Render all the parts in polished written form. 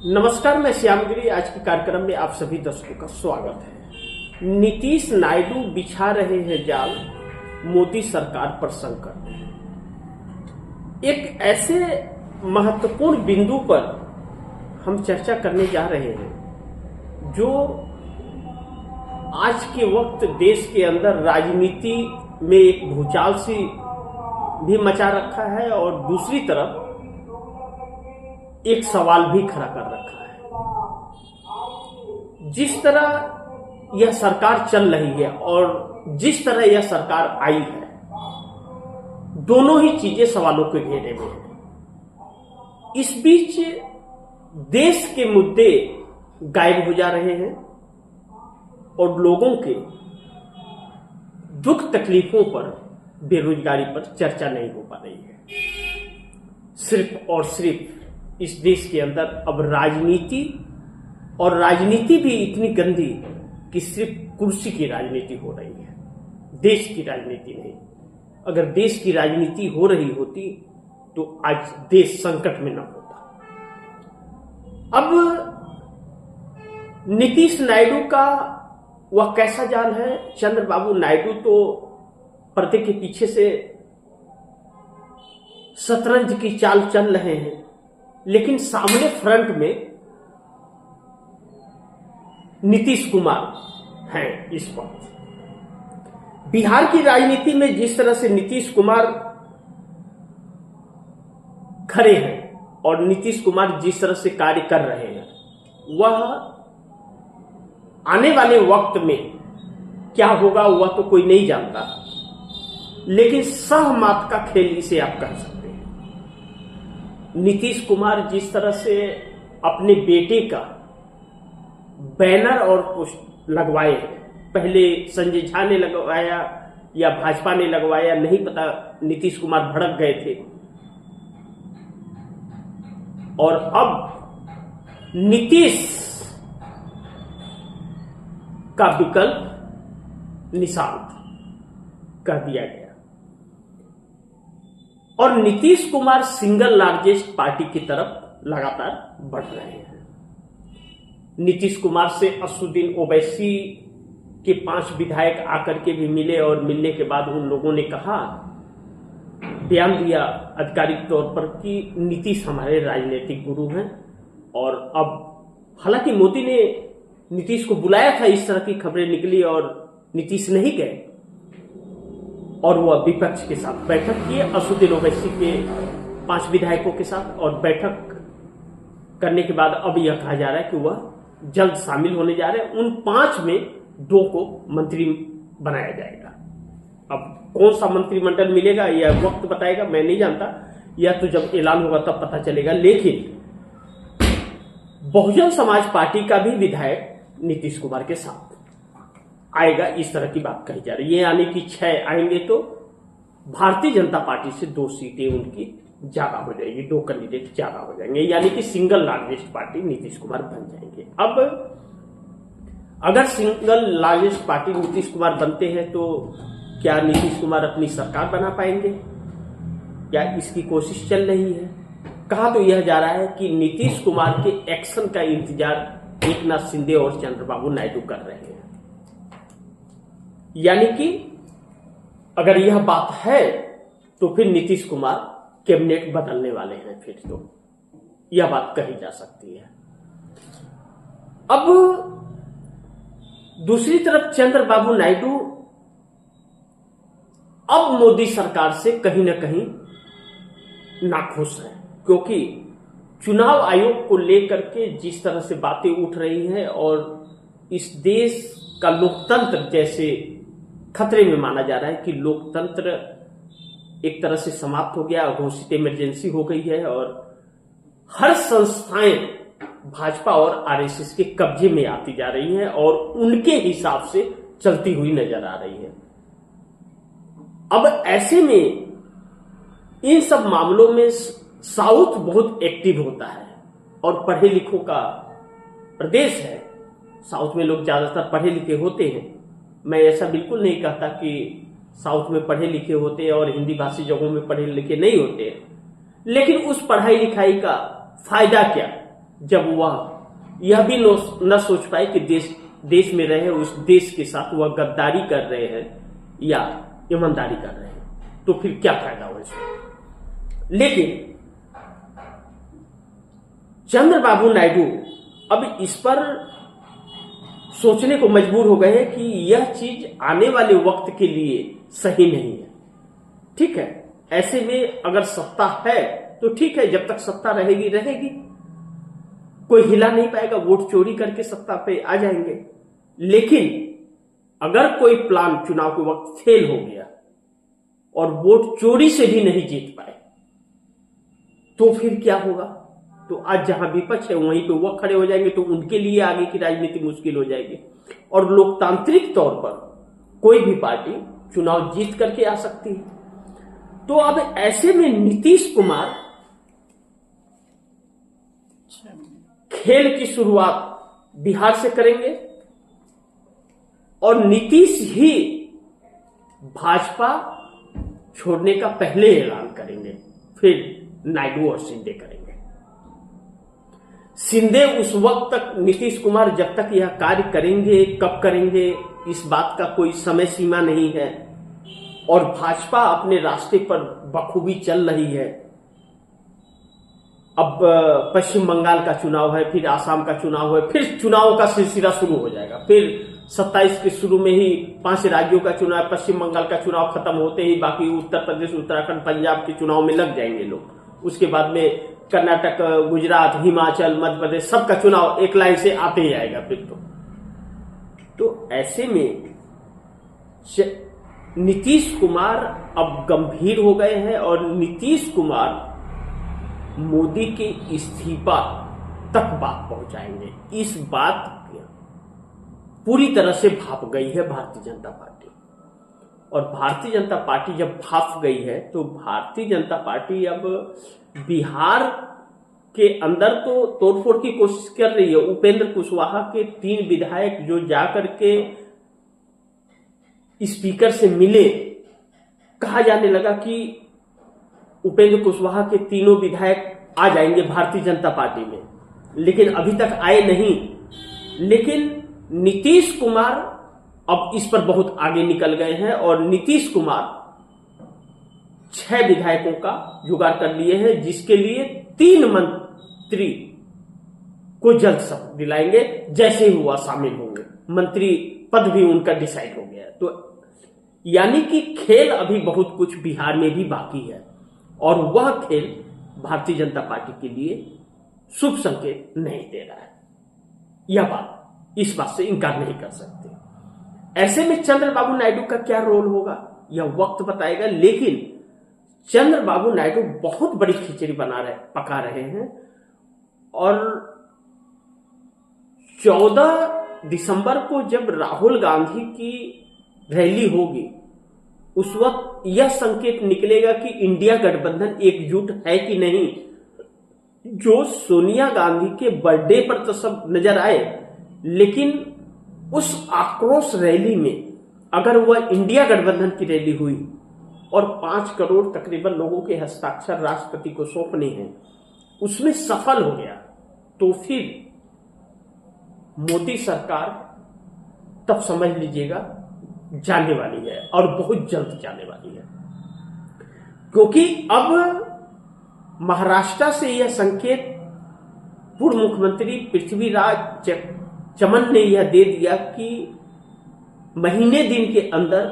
नमस्कार, मैं श्यामगिरी। आज के कार्यक्रम में आप सभी दर्शकों का स्वागत है। नीतीश नायडू बिछा रहे हैं जाल, मोदी सरकार पर संकट। एक ऐसे महत्वपूर्ण बिंदु पर हम चर्चा करने जा रहे हैं जो आज के वक्त देश के अंदर राजनीति में एक भूचाल सी भी मचा रखा है और दूसरी तरफ एक सवाल भी खड़ा कर रखा है। जिस तरह यह सरकार चल रही है और जिस तरह यह सरकार आई है, दोनों ही चीजें सवालों के घेरे में हैं। इस बीच देश के मुद्दे गायब हो जा रहे हैं और लोगों के दुख तकलीफों पर, बेरोजगारी पर चर्चा नहीं हो पा रही है। सिर्फ और सिर्फ इस देश के अंदर अब राजनीति, और राजनीति भी इतनी गंदी कि सिर्फ कुर्सी की राजनीति हो रही है, देश की राजनीति नहीं। अगर देश की राजनीति हो रही होती तो आज देश संकट में न होता। अब नीतीश नायडू का वह कैसा जाल है? चंद्रबाबू नायडू तो पर्दे के पीछे से शतरंज की चाल चल रहे हैं, लेकिन सामने फ्रंट में नीतीश कुमार हैं। इस वक्त बिहार की राजनीति में जिस तरह से नीतीश कुमार खड़े हैं और नीतीश कुमार जिस तरह से कार्य कर रहे हैं, वह आने वाले वक्त में क्या होगा वह तो कोई नहीं जानता, लेकिन सहमत का खेल इसे आप कह सकते हैं। नीतीश कुमार जिस तरह से अपने बेटे का बैनर और पोस्ट लगवाए, पहले संजय झा ने लगवाया या भाजपा ने लगवाया नहीं पता, नीतीश कुमार भड़क गए थे, और अब नीतीश का विकल्प निशांत कह दिया गया और Nitish Kumar single largest party की तरफ लगातार बढ़ रहे हैं। नीतीश कुमार से असुद्दीन ओवैसी के 5 विधायक आकर के भी मिले और मिलने के बाद उन लोगों ने कहा, बयान दिया आधिकारिक तौर पर कि नीतीश हमारे राजनीतिक गुरु हैं। और अब हालांकि मोदी ने नीतीश को बुलाया था, इस तरह की खबरें निकली और नीतीश नहीं गए और वह विपक्ष के साथ बैठक किए, असुद्दीन ओवैसी के 5 विधायकों के साथ। और बैठक करने के बाद अब यह कहा जा रहा है कि वह जल्द शामिल होने जा रहे हैं। उन 5 में 2 को मंत्री बनाया जाएगा। अब कौन सा मंत्रिमंडल मिलेगा यह वक्त बताएगा, मैं नहीं जानता, या तो जब ऐलान होगा तब पता चलेगा। लेकिन बहुजन समाज पार्टी का भी विधायक नीतीश कुमार के साथ आएगा, इस तरह की बात कही जा रही है। यानी कि 6 आएंगे तो भारतीय जनता पार्टी से 2 सीटें उनकी ज्यादा हो जाएगी, 2 कैंडिडेट ज्यादा हो जाएंगे, यानी कि single largest party Nitish Kumar बन जाएंगे। अब अगर single largest party Nitish Kumar बनते हैं तो क्या नीतीश कुमार अपनी सरकार बना पाएंगे? क्या इसकी कोशिश चल रही है? कहा तो यह जा रहा है कि नीतीश कुमार के एक्शन का इंतजार एकनाथ शिंदे और चंद्रबाबू नायडू कर रहे हैं। यानी कि अगर यह बात है तो फिर नीतीश कुमार कैबिनेट बदलने वाले हैं, फिर तो यह बात कही जा सकती है। अब दूसरी तरफ चंद्रबाबू नायडू अब मोदी सरकार से कहीं ना कहीं नाखुश है, क्योंकि चुनाव आयोग को लेकर के जिस तरह से बातें उठ रही हैं और इस देश का लोकतंत्र जैसे खतरे में माना जा रहा है कि लोकतंत्र एक तरह से समाप्त हो गया, घोषित इमरजेंसी हो गई है और हर संस्थाएं भाजपा और आरएसएस के कब्जे में आती जा रही हैं और उनके हिसाब से चलती हुई नजर आ रही है। अब ऐसे में इन सब मामलों में साउथ बहुत एक्टिव होता है और पढ़े लिखों का प्रदेश है। साउथ में लोग ज्यादातर पढ़े लिखे होते हैं। मैं ऐसा बिल्कुल नहीं कहता कि साउथ में पढ़े लिखे होते हैं और हिंदी भाषी जगहों में पढ़े लिखे नहीं होते हैं, लेकिन उस पढ़ाई लिखाई का फायदा क्या जब वह यह भी न सोच पाए कि देश में रहे, उस देश के साथ वह गद्दारी कर रहे हैं या ईमानदारी कर रहे हैं, तो फिर क्या फायदा हो इसमें। लेकिन चंद्रबाबू नायडू अब इस पर सोचने को मजबूर हो गए हैं कि यह चीज आने वाले वक्त के लिए सही नहीं है। ठीक है, ऐसे में अगर सत्ता है तो ठीक है, जब तक सत्ता रहेगी रहेगी, कोई हिला नहीं पाएगा, वोट चोरी करके सत्ता पे आ जाएंगे। लेकिन अगर कोई प्लान चुनाव के वक्त फेल हो गया और वोट चोरी से भी नहीं जीत पाए, तो फिर क्या होगा। तो आज जहां विपक्ष है वहीं पे वह खड़े हो जाएंगे, तो उनके लिए आगे की राजनीति मुश्किल हो जाएगी। और लोकतांत्रिक तौर पर कोई भी पार्टी चुनाव जीत करके आ सकती है। तो अब ऐसे में नीतीश कुमार खेल की शुरुआत बिहार से करेंगे और नीतीश ही भाजपा छोड़ने का पहले ऐलान करेंगे, फिर नायडू और शिंदे करेंगे। शिंदे उस वक्त तक, नीतीश कुमार जब तक यह कार्य करेंगे, कब करेंगे इस बात का कोई समय सीमा नहीं है। और भाजपा अपने रास्ते पर बखूबी चल रही है। अब पश्चिम बंगाल का चुनाव है, फिर आसाम का चुनाव है, फिर चुनावों का सिलसिला शुरू हो जाएगा। फिर 27 के शुरू में ही 5 राज्यों का चुनाव, पश्चिम बंगाल का चुनाव खत्म होते ही बाकी उत्तर प्रदेश, उत्तराखंड, पंजाब के चुनाव में लग जाएंगे लोग। उसके बाद में कर्नाटक, गुजरात, हिमाचल, मध्य प्रदेश, सबका चुनाव एक लाइन से आते ही आएगा फिर तो ऐसे में नीतीश कुमार अब गंभीर हो गए हैं और नीतीश कुमार मोदी के इस्तीफा तक बात पहुंचाएंगे। इस बात पूरी तरह से भाप गई है भारतीय जनता पार्टी। और भारतीय जनता पार्टी जब भाप गई है तो भारतीय जनता पार्टी अब बिहार के अंदर तो तोड़फोड़ की कोशिश कर रही है। उपेंद्र कुशवाहा के 3 विधायक जो जाकर के स्पीकर से मिले, कहा जाने लगा कि उपेंद्र कुशवाहा के 3 विधायक आ जाएंगे भारतीय जनता पार्टी में, लेकिन अभी तक आए नहीं। लेकिन नीतीश कुमार अब इस पर बहुत आगे निकल गए हैं और नीतीश कुमार 6 विधायकों का जुगाड़ कर लिए हैं, जिसके लिए 3 मंत्री को जल्द शपथ दिलाएंगे। जैसे ही हुआ शामिल होंगे, मंत्री पद भी उनका डिसाइड हो गया। तो यानी कि खेल अभी बहुत कुछ बिहार में भी बाकी है और वह खेल भारतीय जनता पार्टी के लिए शुभ संकेत नहीं दे रहा है। यह बात, इस बात से इनकार नहीं कर सकते। ऐसे में चंद्रबाबू नायडू का क्या रोल होगा यह वक्त बताएगा। लेकिन चंद्रबाबू नायडू बहुत बड़ी खिचड़ी पका रहे हैं और 14 दिसंबर को जब राहुल गांधी की रैली होगी, उस वक्त यह संकेत निकलेगा कि इंडिया गठबंधन एकजुट है कि नहीं। जो सोनिया गांधी के बर्थडे पर तो सब नजर आए, लेकिन उस आक्रोश रैली में अगर वह इंडिया गठबंधन की रैली हुई और 5 करोड़ तकरीबन लोगों के हस्ताक्षर राष्ट्रपति को सौंपने हैं, उसमें सफल हो गया, तो फिर मोदी सरकार तब समझ लीजिएगा जाने वाली है और बहुत जल्द जाने वाली है। क्योंकि अब महाराष्ट्र से यह संकेत पूर्व मुख्यमंत्री पृथ्वीराज चमन ने यह दे दिया कि महीने दिन के अंदर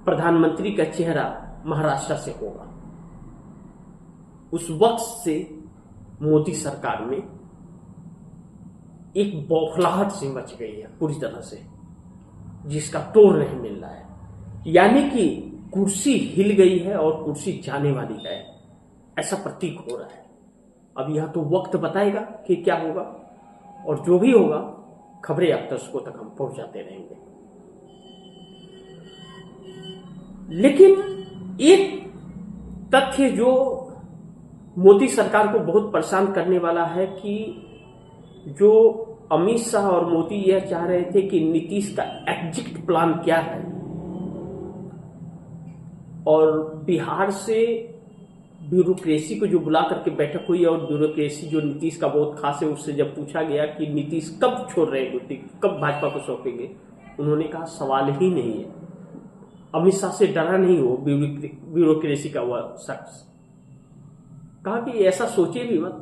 प्रधानमंत्री का चेहरा महाराष्ट्र से होगा। उस वक्त से मोदी सरकार में एक बौखलाहट सी मच गई है पूरी तरह से, जिसका तोड़ नहीं मिल रहा है। यानी कि कुर्सी हिल गई है और कुर्सी जाने वाली है, ऐसा प्रतीक हो रहा है। अब यह तो वक्त बताएगा कि क्या होगा, और जो भी होगा खबरें आप दर्शकों तक हम पहुंचाते रहेंगे। लेकिन एक तथ्य जो मोदी सरकार को बहुत परेशान करने वाला है कि जो अमित शाह और मोदी यह चाह रहे थे कि नीतीश का एग्जिट प्लान क्या है, और बिहार से ब्यूरोक्रेसी को जो बुला करके बैठक हुई और ब्यूरोक्रेसी जो नीतीश का बहुत खास है, उससे जब पूछा गया कि नीतीश कब छोड़ रहे हैं ड्यूटी, कब भाजपा को सौंपेंगे, उन्होंने कहा सवाल ही नहीं है। अमित शाह से डरा नहीं हो ब्यूरोक्रेसी का वह शख्स। कहा कि ऐसा सोचिए भी मत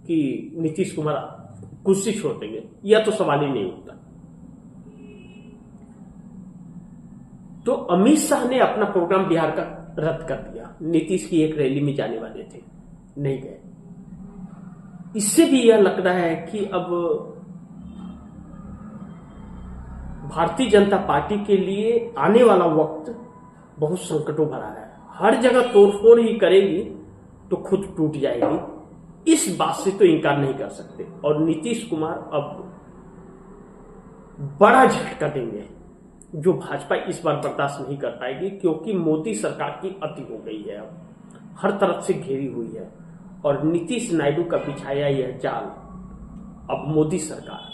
कि नीतीश कुमार कुर्सी छोड़ देंगे, यह तो सवाल ही नहीं होता। तो अमित शाह ने अपना प्रोग्राम बिहार का रद्द कर दिया। नीतीश की एक रैली में जाने वाले थे, नहीं गए। इससे भी यह लग रहा है कि अब भारतीय जनता पार्टी के लिए आने वाला वक्त बहुत संकटों भरा है। हर जगह तोड़फोड़ ही करेगी तो खुद टूट जाएगी, इस बात से तो इनकार नहीं कर सकते। और नीतीश कुमार अब बड़ा झटका देंगे जो भाजपा इस बार बर्दाश्त नहीं कर पाएगी, क्योंकि मोदी सरकार की अति हो गई है, अब हर तरफ से घेरी हुई है। और नीतीश नायडू का बिछाया यह जाल अब मोदी सरकार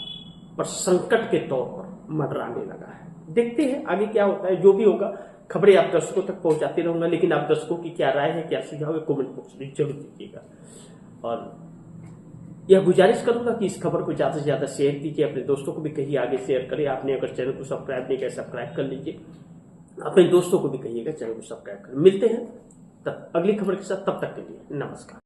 पर संकट के तौर पर मंडराने लगा है। देखते हैं आगे क्या होता है। जो भी होगा खबरें आप दर्शकों तक पहुंचाते रहूंगा, लेकिन आप दर्शकों की क्या राय है, क्या सुझाव है, कमेंट बॉक्स में जरूर दीजिएगा। और यह गुजारिश करूंगा कि इस खबर को ज्यादा से ज्यादा शेयर कीजिए, अपने दोस्तों को भी कहिए आगे शेयर करें। आपने अगर चैनल को सब्सक्राइब नहीं किया, सब्सक्राइब कर लीजिए, अपने दोस्तों को भी कहिएगा चैनल को सब्सक्राइब करें। मिलते हैं तब अगली खबर के साथ, तब तक के लिए नमस्कार।